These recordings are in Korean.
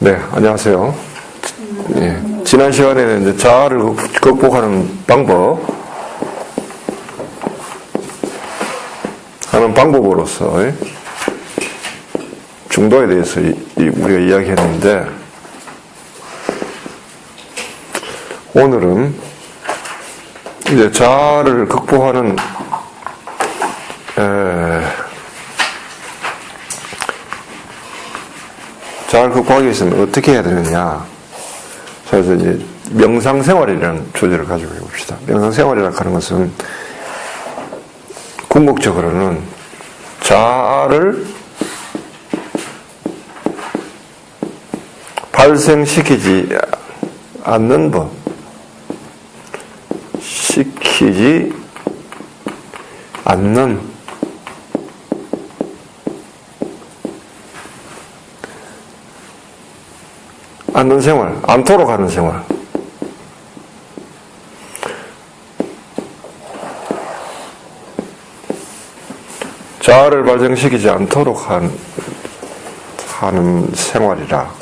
네, 안녕하세요. 예, 지난 시간에는 이제 자아를 극복하는 방법, 하는 방법으로서 중도에 대해서 우리가 이야기했는데, 오늘은 이제 자아를 극복하는 자아를 극복하기 위해서는 어떻게 해야 되느냐. 그래서 이제 명상생활이라는 주제를 가지고 해봅시다. 명상생활이라고 하는 것은 궁극적으로는 자아를 발생시키지 않는 법, 시키지 않는 생활, 않도록 하는 생활. 자아를 발생시키지 않도록 하는 생활이라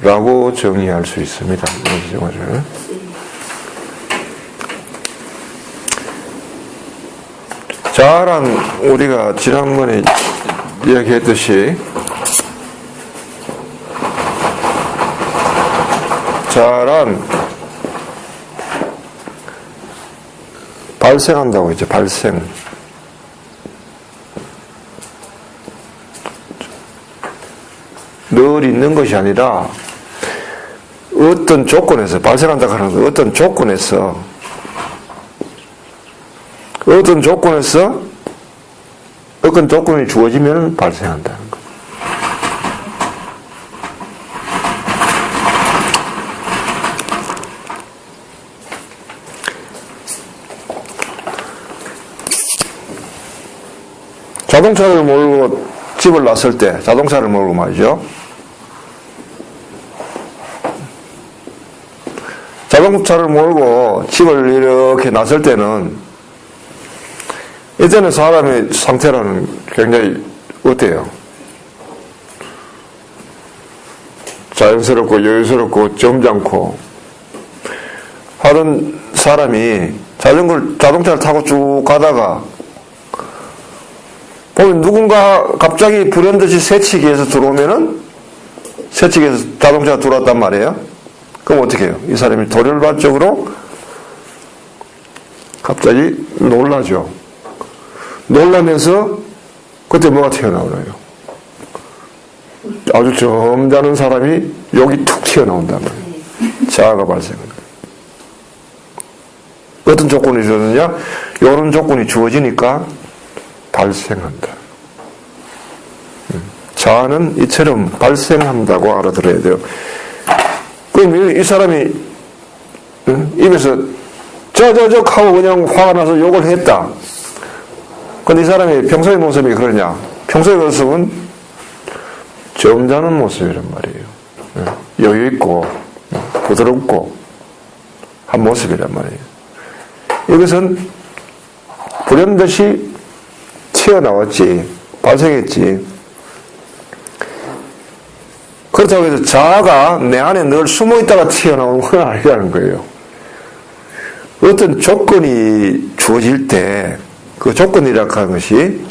라고 정의할 수 있습니다. 이 생활을. 자아란 우리가 지난번에 이야기했듯이 자아란 발생한다고 했죠. 발생. 늘 있는 것이 아니라 어떤 조건에서 발생한다고 하는 건 어떤 조건에서 어떤 조건이 주어지면 발생한다는 것. 자동차를 몰고 집을 났을 때, 자동차를 몰고 말이죠. 자동차를 몰고 집을 이렇게 났을 때는, 이때는 사람의 상태라는 굉장히 어때요? 자연스럽고 여유스럽고 점잖고 하는 사람이 자동차를 타고 쭉 가다가 보면 누군가 갑자기 불현듯이 새치기에서 들어오면은, 새치기에서 자동차가 들어왔단 말이에요. 그럼 어떻게 해요? 이 사람이 돌연발적으로 갑자기 놀라죠. 놀라면서 그때 뭐가 튀어나오나요? 아주 점잖은 사람이 여기 툭 튀어나온단 말이에요. 자아가 발생한다. 어떤 조건이 주어지느냐? 이런 조건이 주어지니까 발생한다. 자아는 이처럼 발생한다고 알아들어야 돼요. 그럼 이 사람이 입에서 저저저 하고 그냥 화가 나서 욕을 했다. 근데 이 사람이 평소의 모습이 그러냐? 평소의 모습은 점잖은 모습이란 말이에요. 여유 있고 부드럽고 한 모습이란 말이에요. 이것은 불현듯이 튀어나왔지, 발생했지. 그렇다고 해서 자아가 내 안에 늘 숨어있다가 튀어나오는 건 아니라는 거예요. 어떤 조건이 주어질 때 그 조건이라고 하는 것이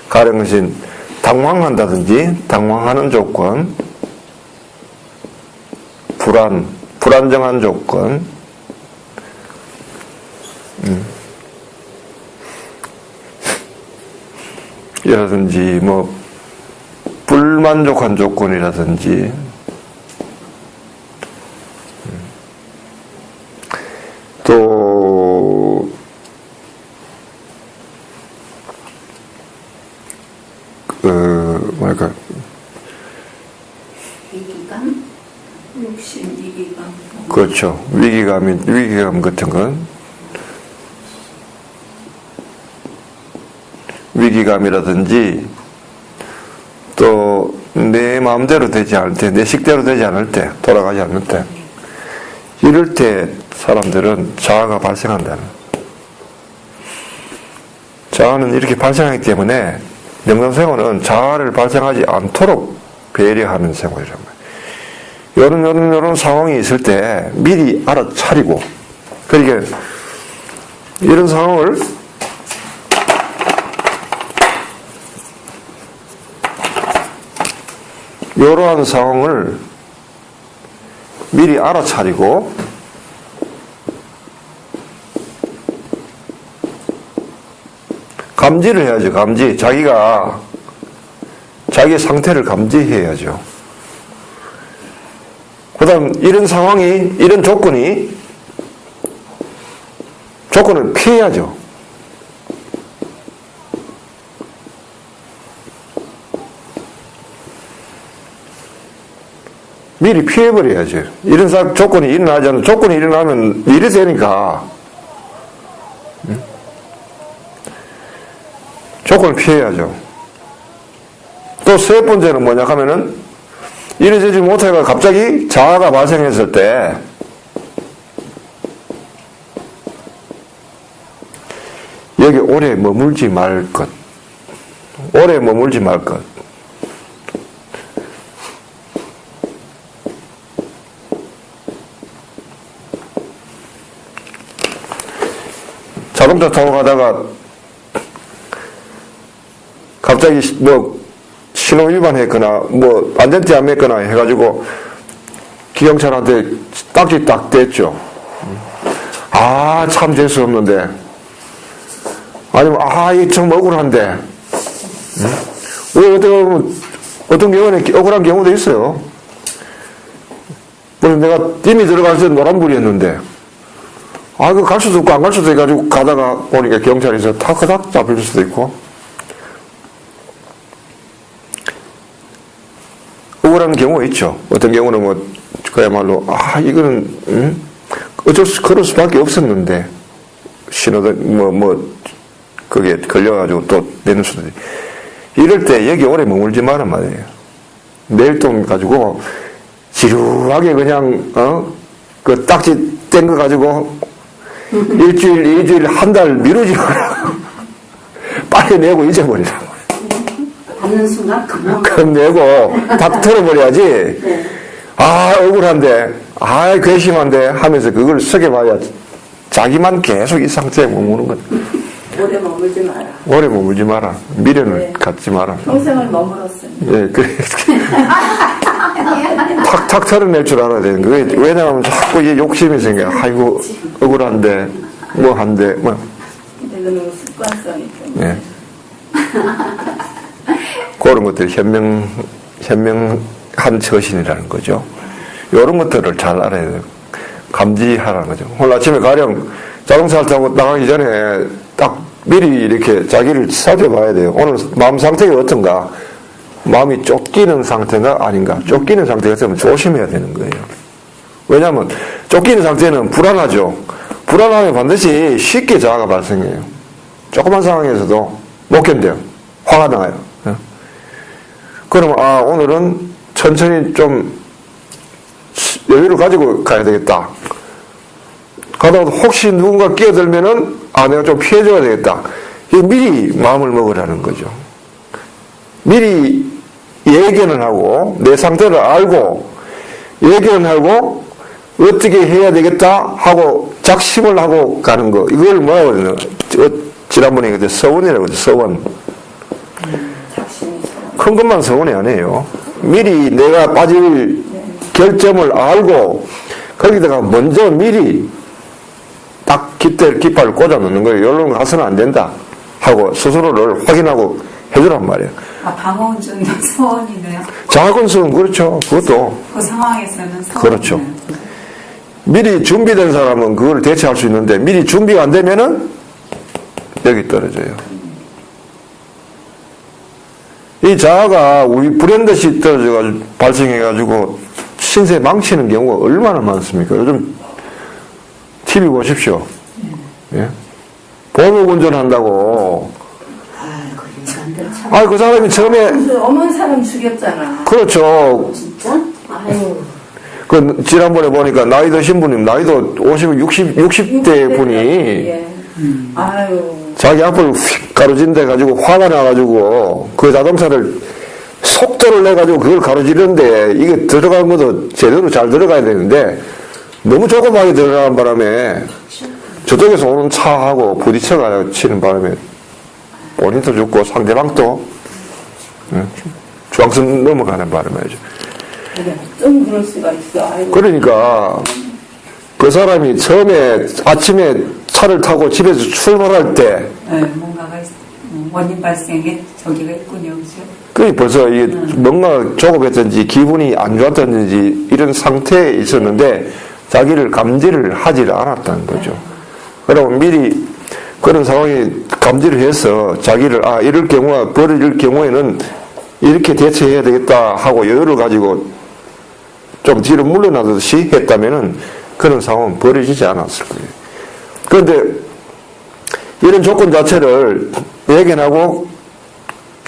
가령 것이 당황한다든지 당황하는 조건, 불안정한 조건, 이라든지 뭐 불만족한 조건이라든지 또 뭐랄까 위기감, 욕심, 위기감. 그렇죠. 위기감 같은 건 위기감이라든지 또 내 마음대로 되지 않을 때, 내 식대로 되지 않을 때, 돌아가지 않을 때, 이럴 때 사람들은 자아가 발생한다는. 자아는 이렇게 발생하기 때문에 명상생활은 자아를 발생하지 않도록 배려하는 생활이란 말이에요. 이런 상황이 있을 때 미리 알아차리고, 그러니까 이런 상황을 이러한 상황을 미리 알아차리고 감지를 해야죠. 감지. 자기가 자기의 상태를 감지해야죠. 그 다음 이런 상황이, 이런 조건을 피해야죠. 미리 피해버려야죠. 이런 조건이 일어나지 않는, 조건이 일어나면 일이 되니까 조건을 피해야죠. 또 세 번째는 뭐냐 하면은 이래저래 못해가 갑자기 자아가 발생했을 때 여기 오래 머물지 말 것. 오래 머물지 말 것. 자동차 타고 가다가 갑자기 뭐 신호 위반했거나 뭐 안전띠 안 맸거나 해가지고 기경찰한테 딱지 딱 댔죠. 아, 참 재수 없는데. 아니면 이 참 억울한데. 왜 어떤 경우는 억울한 경우도 있어요. 그래서 내가 이미 들어갈 때 노란불이었는데 그거 갈 수도 없고 안 갈 수도 해가지고 가다가 보니까 경찰에서 타크닥 잡힐 수도 있고. 억울한 경우가 있죠. 어떤 경우는 뭐 그야말로 이거는 그럴 수밖에 없었는데 신호도 그게 걸려가지고 또 내는 수도 있고. 이럴 때 여기 오래 머물지 마란 말이에요. 내일 돈 가지고 지루하게 그냥 그 딱지 뗀 거 가지고 일주일, 2주일, 한 달 미루지 마라. 빨리 내고 잊어버리라고. 받는 순간 그럼 내고 다 털어버려야지. 네. 억울한데, 괘씸한데 하면서 그걸 속여봐야 자기만 계속 이 상태에 머무는 거야. 오래 머물지 마라. 오래 머물지 마라. 미련을 네. 갖지 마라. 평생을 머물었습니다. 예, 그래. 탁탁 털어낼 줄 알아야 되는 거예요. 왜냐하면 자꾸 이 욕심이 생겨요. 아이고, 억울한데, 한데. 근데 그는 습관성이 때문에. 예. 그런 것들 현명한 처신이라는 거죠. 이런 것들을 잘 알아야 돼요. 감지하라는 거죠. 오늘 아침에 가령 자동차를 타고 나가기 전에 딱 미리 이렇게 자기를 살펴봐야 돼요. 오늘 마음 상태가 어떤가? 마음이 쫓기는 상태가 아닌가? 쫓기는 상태가 있으면 조심해야 되는 거예요. 왜냐하면 쫓기는 상태는 불안하죠. 불안하면 반드시 쉽게 자아가 발생해요. 조그만 상황에서도 못 견뎌요. 화가 나요. 그러면 오늘은 천천히 좀 여유를 가지고 가야 되겠다. 가다가 혹시 누군가 끼어들면은 내가 좀 피해줘야 되겠다. 미리 마음을 먹으라는 거죠. 미리 예견을 하고 내 상태를 알고 예견을 하고 어떻게 해야 되겠다 하고 작심을 하고 가는 거. 이걸 뭐라고 그러나? 지난번에 그때 서원이라고 그러죠. 서원. 큰 것만 서원이 아니에요. 미리 내가 빠질 결점을 알고 거기다가 먼저 미리 딱 깃발을 꽂아 놓는 거예요. 여기로 가서는 안 된다 하고 스스로를 확인하고 해주란 말이에요. 방어운전도 서원이네요. 작은 서원, 그렇죠. 그것도. 그 상황에서는 서원. 그렇죠. 미리 준비된 사람은 그걸 대처할 수 있는데 미리 준비가 안 되면은 여기 떨어져요. 이 자아가 우리 불현듯이 떨어져가지고 발생해가지고 신세 망치는 경우가 얼마나 많습니까? 요즘 TV 보십시오. 예? 보복 운전한다고. 그 사람이 처음에. 어머니 사람 죽였잖아. 그렇죠. 진짜? 지난번에 보니까 나이 드신 분이, 나이도 50, 60대 분이. 예. 자기 앞을 휙 가로진대 가지고 화가 나가지고 그 자동차를 속도를 내가지고 그걸 가로지르는데 이게 들어간 것도 제대로 잘 들어가야 되는데 너무 조그맣게 들어가는 바람에 저쪽에서 오는 차하고 부딪혀가 치는 바람에 본인도 죽고 상대방도 중앙선 넘어가는 바람이죠. 좀 그럴 수가 있어. 아이고. 그러니까 그 사람이 처음에 아침에 차를 타고 집에서 출발할 때 네, 뭔가가 원인 발생에 저기가 있군요, 그죠? 그 벌써 이게 뭔가 조급했든지 기분이 안 좋았든지 이런 상태에 있었는데 자기를 감지를 하지를 않았다는 거죠. 그러면 미리 그런 상황에 감지를 해서 자기를 이럴 경우가 벌어질 경우에는 이렇게 대처해야 되겠다 하고 여유를 가지고 좀 뒤로 물러나듯이 했다면은 그런 상황은 벌어지지 않았을 거예요. 그런데 이런 조건 자체를 예견하고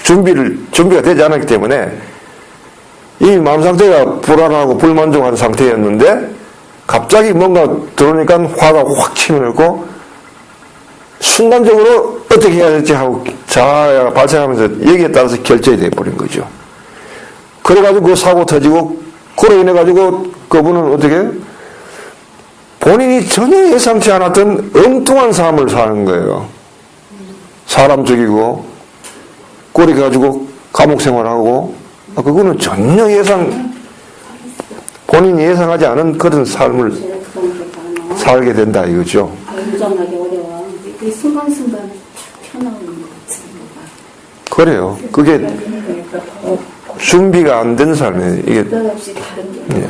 준비가 되지 않았기 때문에 이 마음 상태가 불안하고 불만족한 상태였는데 갑자기 뭔가 들어오니까 화가 확 치밀고 순간적으로 어떻게 해야 될지 하고 자아가 발생하면서 여기에 따라서 결정이 돼버린 거죠. 그래가지고 그 사고 터지고 그로 인해가지고 그분은 어떻게 본인이 전혀 예상치 않았던 엉뚱한 삶을 사는 거예요. 사람 죽이고 꼬리 가지고 감옥 생활하고 그거는 전혀 본인이 예상하지 않은 그런 삶을 살게 된다 이거죠. 운전하기 어려워. 그 순간순간 펴나오는 것 같습니다. 그래요. 그게 준비가 안 된 삶이에요. 이게 없이 다른 게.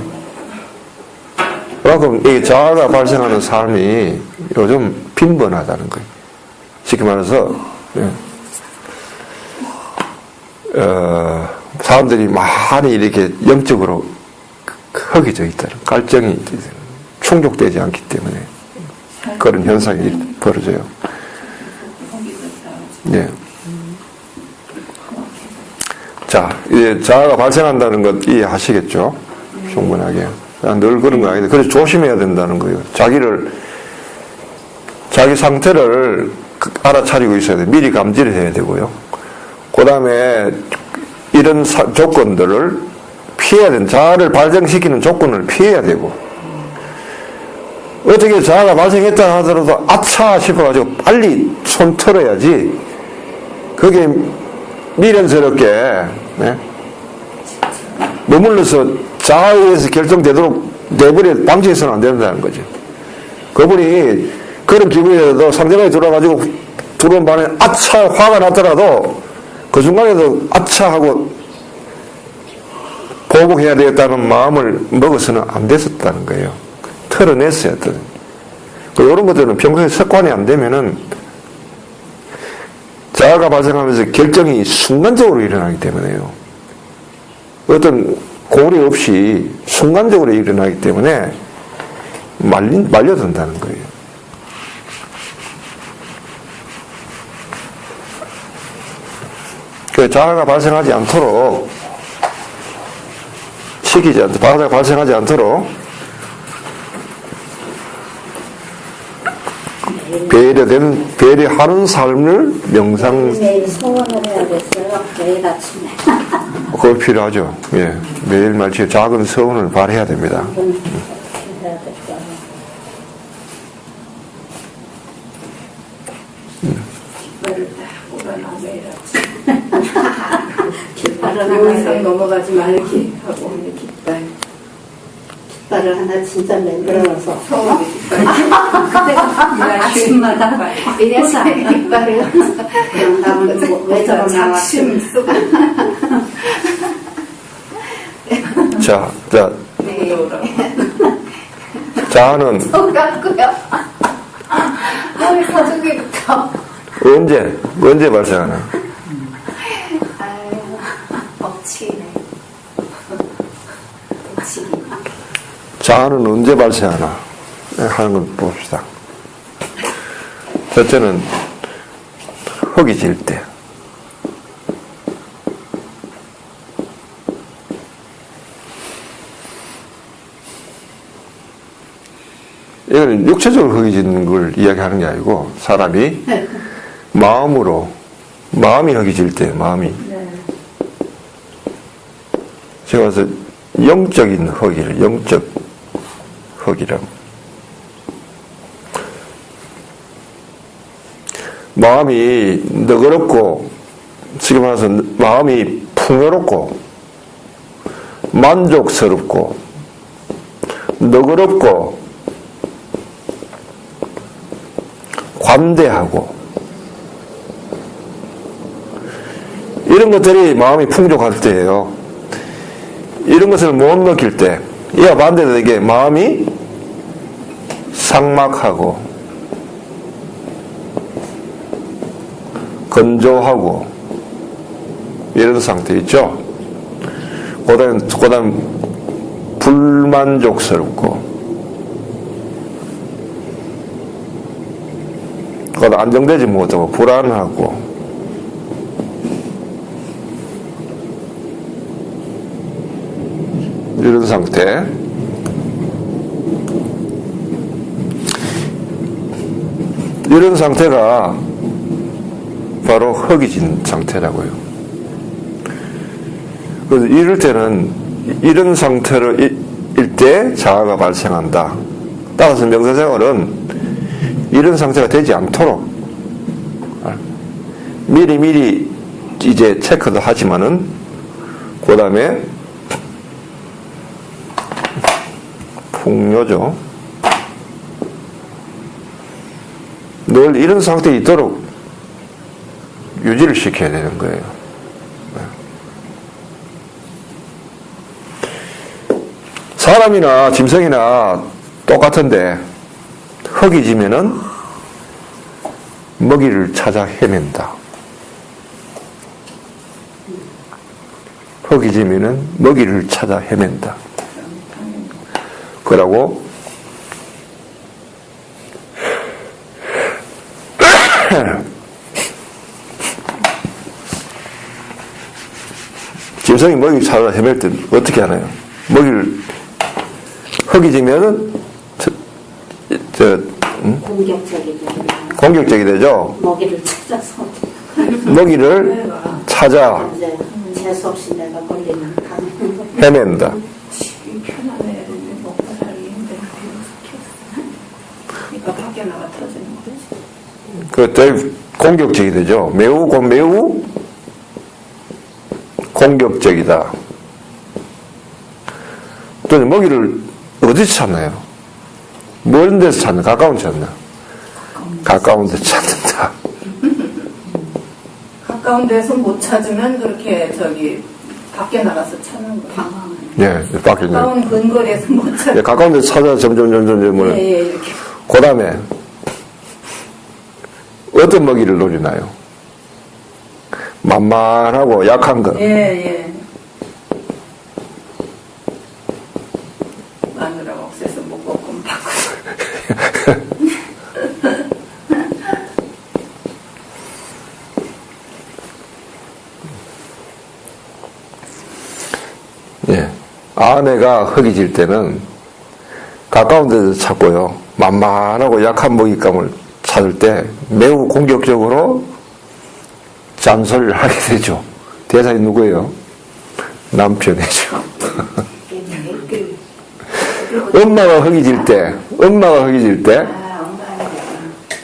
그만큼 이 자아가 발생하는 삶이 요즘 빈번하다는 거예요. 쉽게 말해서 사람들이 많이 이렇게 영적으로 허기져 있다는 갈증이 충족되지 않기 때문에 그런 현상이 벌어져요. 네. 자, 이제 자아가 발생한다는 것 이해하시겠죠? 충분하게. 늘 그런 거 아닌데, 그래서 조심해야 된다는 거예요. 자기 상태를 알아차리고 있어야 돼요. 미리 감지를 해야 되고요. 그 다음에 이런 조건들을 피해야 된다. 자아를 발생시키는 조건을 피해야 되고, 어떻게 자아가 발생했다 하더라도 아차 싶어가지고 빨리 손 털어야지, 그게 미련스럽게, 머물러서 자아에 의해서 결정되도록 내버려 방치해서는 안 된다는 거죠. 그분이 그런 기분이라도 상대방이 들어와가지고 들어온 반에 아차 화가 났더라도 그 순간에도 아차 하고 보복해야 되겠다는 마음을 먹어서는 안 됐었다는 거예요. 털어냈어야 했거든. 이런 것들은 평소에 습관이 안 되면은 자아가 발생하면서 결정이 순간적으로 일어나기 때문에요. 어떤 고리 없이 순간적으로 일어나기 때문에 말려든다는 거예요. 그 자아가 발생하지 않도록 자아가 발생하지 않도록 배려하는 삶을 명상. 매일 소원을 해야겠어요. 매일 아침에. 그거 필요하죠. 예. 매일같이 작은 소원을 발해야 됩니다. 해야 될까. 여기서 넘어가지 말기 하고 깃발. 깃발을 하나 진짜 만들어서. 서울의 깃발. 아침마다 이래서 깃발을 그냥 나오면 왜 저런 작심 쓰고. 자아는 똑같고요. 머리 사주기부터. 언제 발생하나? 아유, 억치네. 억치기. 자아는 언제 발생하나 하는 걸 봅시다. 첫째는 허기질 때. 이거는 육체적으로 허기지는 걸 이야기하는 게 아니고 사람이 마음이 허기질 때, 마음이 제가 그래서 영적인 허기를, 영적 허기라고. 마음이 너그럽고, 지금 말해서 마음이 풍요롭고, 만족스럽고, 너그럽고, 관대하고, 이런 것들이 마음이 풍족할 때예요. 이런 것을 못 느낄 때, 이와 반대되게 마음이 삭막하고, 건조하고, 이런 상태 있죠? 그 다음, 불만족스럽고, 그 다음 안정되지 못하고, 불안하고, 이런 상태. 이런 상태가 바로 허기진 상태라고요. 그래서 이럴 때는 이런 상태로 일 때 자아가 발생한다. 따라서 명상생활은 이런 상태가 되지 않도록 미리 이제 체크도 하지만은 그 다음에 풍요죠. 늘 이런 상태에 있도록 유지를 시켜야 되는 거예요. 사람이나 짐승이나 똑같은데 허기지면은 먹이를 찾아 헤맨다. 허기지면은 먹이를 찾아 헤맨다. 그러고 짐승이 먹이 찾아 헤맬 때 어떻게 하나요? 먹이를 허기지면은 공격적이 되죠. 먹이를 찾아서 먹이를 찾아 이제 재수 없이 내가 걸리면 헤맨다. 편안해. 먹고 살기 힘든 그러니까 밖에 나가 터지는 거지. 그때 공격적이 되죠. 매우 공격적이다. 또 먹이를 어디서 찾나요? 먼 데서 찾나? 가까운 데서 찾나? 가까운 데서 찾는다. 가까운 데서 못 찾으면 그렇게 밖에 나가서 찾는 거예요. 방황을. 예, 밖에 있는. 가까운 근거리에서 못 찾. 예, 가까운 데서 찾아 점점 예, 이렇게. 그 다음에 어떤 먹이를 노리나요? 만만하고 약한 것. 예. 마누라가 없어서 못 먹고 바꾸고. 예. 아내가 허기질 때는 가까운 데서 찾고요. 만만하고 약한 먹잇감을 찾을 때 매우 공격적으로 잔소리를 하게 되죠. 대상이 누구예요? 남편이죠. 엄마가 허기질 때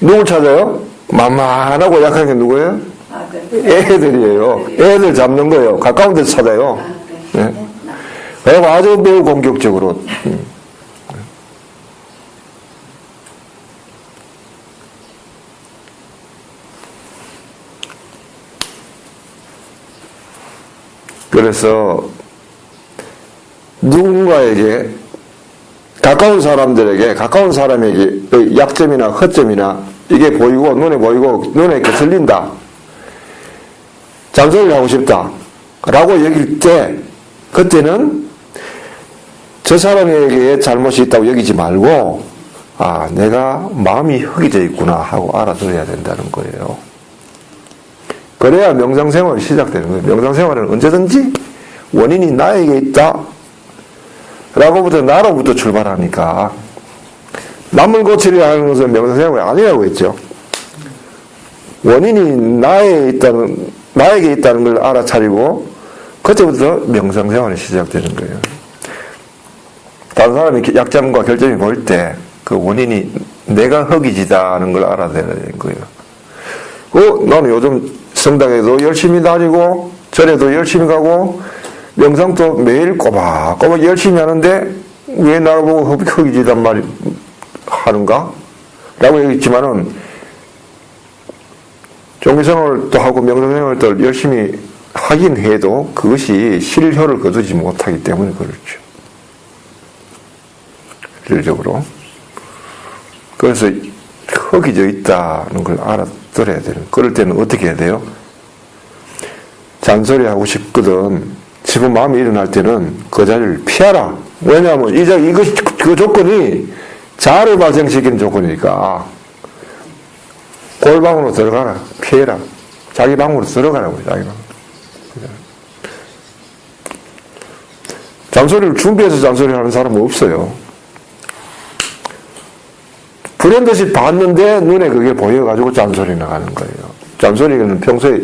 누굴 찾아요? 만만하고 약한 게 누구예요? 애들이에요. 애들 잡는 거예요. 가까운 데서 찾아요. 예. 그리고 아주 매우 공격적으로. 그래서 누군가에게 가까운 사람에게 약점이나 허점이나 이게 보이고 눈에 거슬린다. 잔소리를 하고 싶다. 라고 여길 때 그때는 저 사람에게 잘못이 있다고 여기지 말고 내가 마음이 허기져 있구나 하고 알아들어야 된다는 거예요. 그래야 명상생활이 시작되는 거예요. 명상생활은 언제든지 원인이 나에게 있다 라고부터 나로부터 출발하니까 남을 고치려 하는 것은 명상생활이 아니라고 했죠. 원인이 나에게 있다는 걸 알아차리고 그때부터 명상생활이 시작되는 거예요. 다른 사람이 약점과 결점이 보일 때 그 원인이 내가 허기지다는 걸 알아내야 되는 거예요. 나는 요즘 성당에도 열심히 다니고 절에도 열심히 가고 명상도 매일 꼬박꼬박 열심히 하는데 왜 나를 보고 허기지단 말이 하는가? 라고 얘기했지만은 종교생활도 하고 명상생활도 열심히 하긴 해도 그것이 실효를 거두지 못하기 때문에 그렇죠. 실질적으로. 그래서 허기져 있다는 걸 알아들어야 되는. 그럴 때는 어떻게 해야 돼요? 잔소리 하고 싶거든. 지금 마음이 일어날 때는 그 자리를 피하라. 왜냐하면 그 조건이 자아를 발생시키는 조건이니까 골방으로 들어가라. 피해라. 자기 방으로 들어가라고. 자기 방. 잔소리를 준비해서 잔소리하는 사람은 없어요. 불현듯이 봤는데 눈에 그게 보여가지고 잔소리 나가는 거예요. 잔소리는 평소에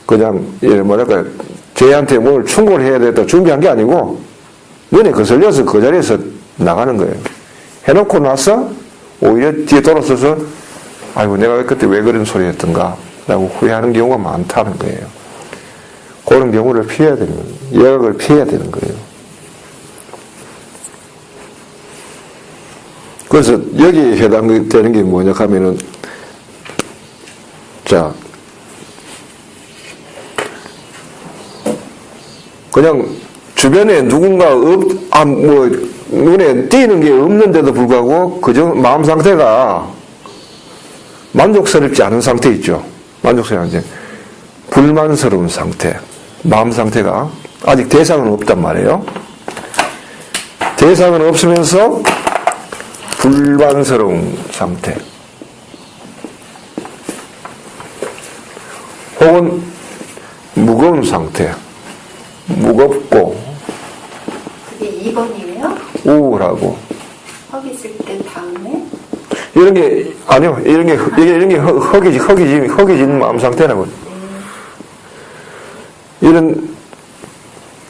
그냥 뭐랄까 쟤한테 뭘 충고를 해야 되겠다 준비한 게 아니고 눈에 거슬려서 그 자리에서 나가는 거예요. 해놓고 나서 오히려 뒤에 돌아서서 아이고 내가 그때 왜 그런 소리 했던가 라고 후회하는 경우가 많다는 거예요. 그런 경우를 피해야 되는 거예요. 예각을 피해야 되는 거예요. 그래서 여기에 해당되는 게 뭐냐 하면은 자 그냥 주변에 누군가 눈에 띄는 게 없는데도 불구하고 그저 마음 상태가 만족스럽지 않은 상태 있죠. 만족스럽지 않은 불만스러운 상태, 마음 상태가 아직 대상은 없단 말이에요. 대상은 없으면서 불만스러운 상태. 혹은 무거운 상태. 무겁고. 그게 2번이에요? 우울하고. 허기 있을 때 다음에? 이런 게, 아니요. 이런 게 허기진 마음 상태라고. 이런,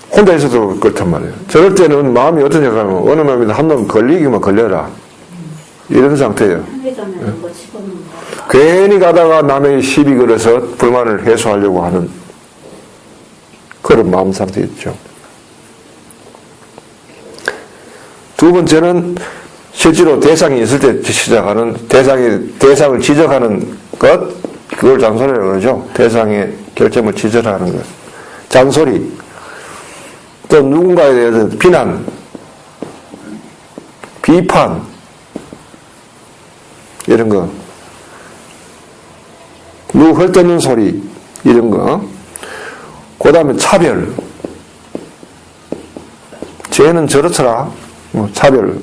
혼자 있어도 그렇단 말이에요. 저럴 때는 마음이 어떠냐 하면, 어느 놈이든 한 놈 걸리기만 걸려라. 이런 상태예요. 편의점에 뭐 집어넣는 거. 괜히 가다가 남의 시비 걸어서 불만을 해소하려고 하는 그런 마음 상태 있죠. 두 번째는 실제로 대상이 있을 때 시작하는 대상을 지적하는 것, 그걸 잔소리라고 그러죠. 대상의 결점을 지적하는 것. 잔소리. 또 누군가에 대해서 비난, 비판, 이런 거. 누구 헐뜯는 소리, 이런 거. 그 다음에 차별. 쟤는 저렇더라. 차별.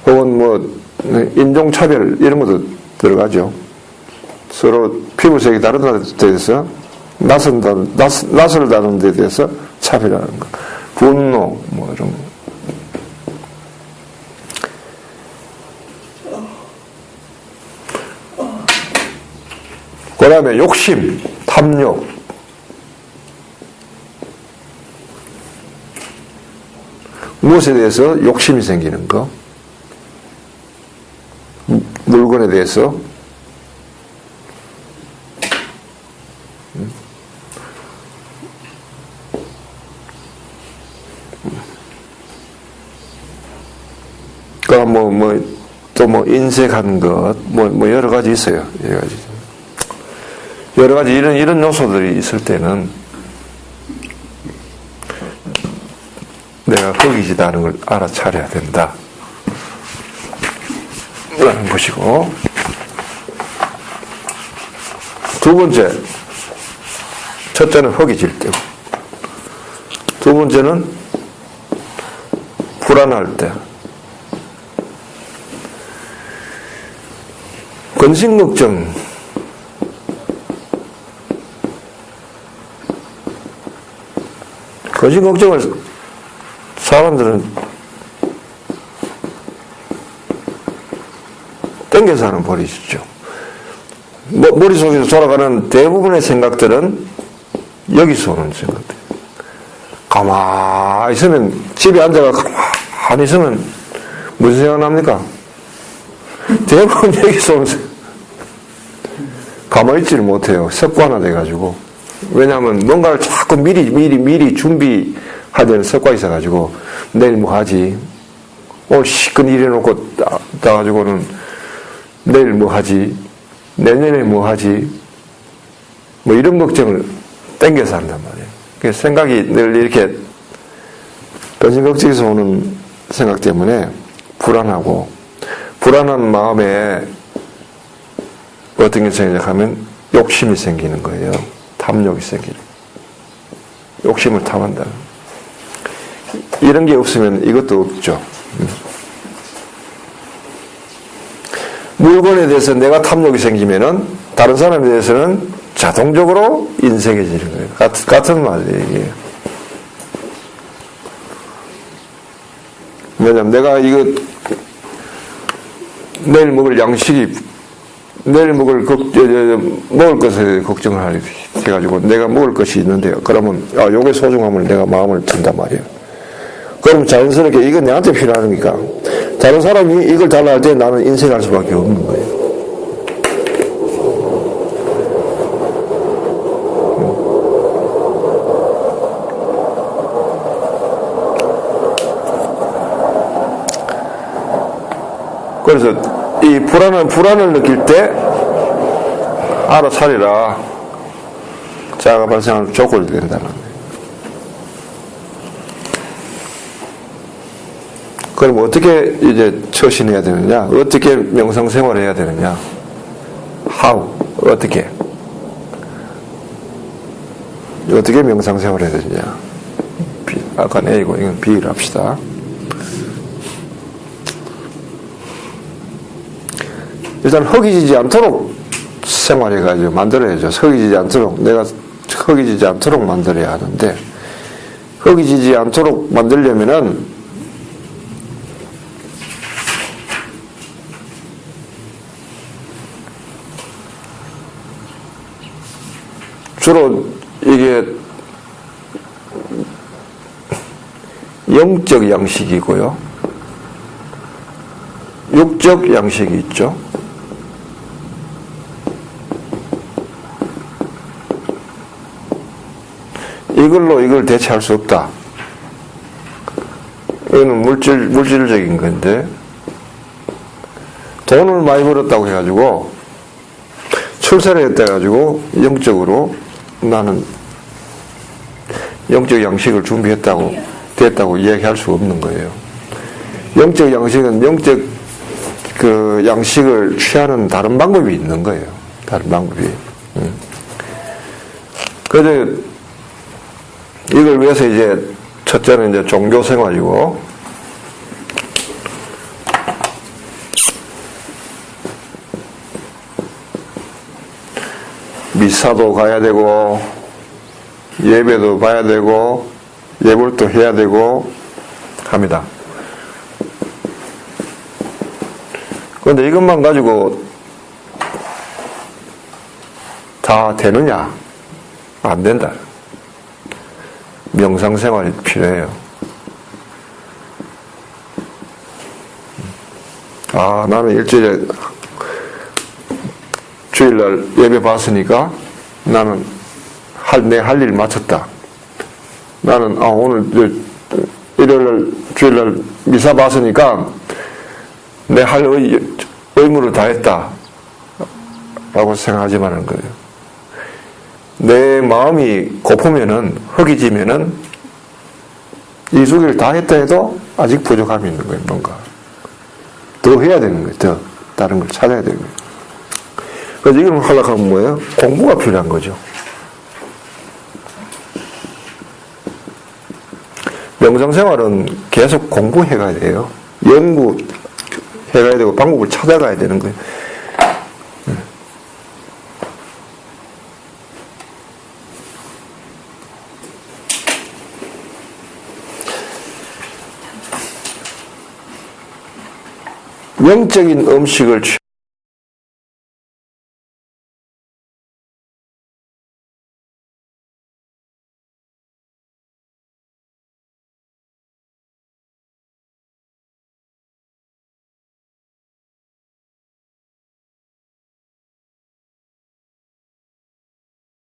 혹은 인종차별, 이런 것도 들어가죠. 서로 피부색이 다른 데 대해서, 낯을 다루는 데 대해서 차별하는 거. 분노, 이런 거. 그 다음에 욕심, 탐욕. 무엇에 대해서 욕심이 생기는 거. 물건에 대해서. 그러니까 또 인색한 것, 여러 가지 있어요. 여러 가지 이런 요소들이 있을 때는 내가 허기지다는 걸 알아차려야 된다. 라는 것이고, 두 번째, 첫째는 허기질 때고, 두 번째는 불안할 때, 근심걱정, 근심걱정을 사람들은 땡겨서 하는 버릇이죠. 머릿속에서 돌아가는 대부분의 생각들은 여기서 오는 생각들. 가만히 있으면, 집에 앉아가 가만히 있으면 무슨 생각 납니까? 대부분 여기서 오는 생각. 가만히 있지를 못해요. 습관화 돼가지고. 왜냐하면 뭔가를 자꾸 미리 준비하는 습관이 있어가지고, 내일 뭐 하지? 시큰 일 해놓고 따가지고는 내일 뭐 하지? 내년에 뭐 하지? 뭐 이런 걱정을 땡겨서 한단 말이에요. 그래서 생각이 늘 이렇게 변신걱정에서 오는 생각 때문에 불안하고, 불안한 마음에 어떤 게 생기냐면 욕심이 생기는 거예요. 탐욕이 생기는. 욕심을 탐한다. 이런 게 없으면 이것도 없죠. 물건에 대해서 내가 탐욕이 생기면은 다른 사람에 대해서는 자동적으로 인색해지는 거예요. 같은 말이에요, 이게. 왜냐면 내가 이거 내일 먹을 양식이 내일 먹을 것에 걱정을 해가지고 내가 먹을 것이 있는데요. 그러면 요게 소중함을 내가 마음을 든단 말이에요. 그럼 자연스럽게 이건 내한테 필요하니까 다른 사람이 이걸 달라 할 때 나는 인색할 수밖에 없는 거예요. 그래서 이 불안을 느낄 때 알아차리라. 자아가 발생하는 조건이 된다는 거예요. 그럼 어떻게 이제 처신해야 되느냐? 어떻게 명상생활을 해야 되느냐? How? 어떻게 명상생활을 해야 되느냐? 아까는 A고 이건 B를 합시다. 일단 허기지지 않도록 생활해가지고 만들어야죠. 허기지지 않도록, 내가 허기지지 않도록 만들어야 하는데, 허기지지 않도록 만들려면은 주로 이게 영적 양식이고요. 육적 양식이 있죠. 이걸로 이걸 대체할 수 없다. 이거는 물질적인 건데, 돈을 많이 벌었다고 해가지고, 출세를 했다 해가지고, 영적으로 나는 영적 양식을 됐다고 이야기할 수 없는 거예요. 영적 양식은 영적 그 양식을 취하는 다른 방법이 있는 거예요. 다른 방법이. 그래서 이걸 위해서 이제 첫째는 이제 종교 생활이고, 미사도 가야 되고, 예배도 봐야 되고, 예불도 해야 되고 합니다. 그런데 이것만 가지고 다 되느냐? 안 된다. 명상생활이 필요해요. 나는 주일날 예배 봤으니까 나는 내 할 일 마쳤다. 나는 오늘 일요일날 주일날 미사 봤으니까 내 할 의무를 다했다 라고 생각하지 말라는 거예요. 내 마음이 고프면은, 허기지면은 이수기를 다 했다 해도 아직 부족함이 있는 거예요. 뭔가 더 해야 되는 거예요. 더 다른 걸 찾아야 되는 거예요. 그래서 이걸 하려고 하면 뭐예요? 공부가 필요한 거죠. 명상생활은 계속 공부해가야 돼요. 연구해가야 되고 방법을 찾아가야 되는 거예요. 영적인 음식을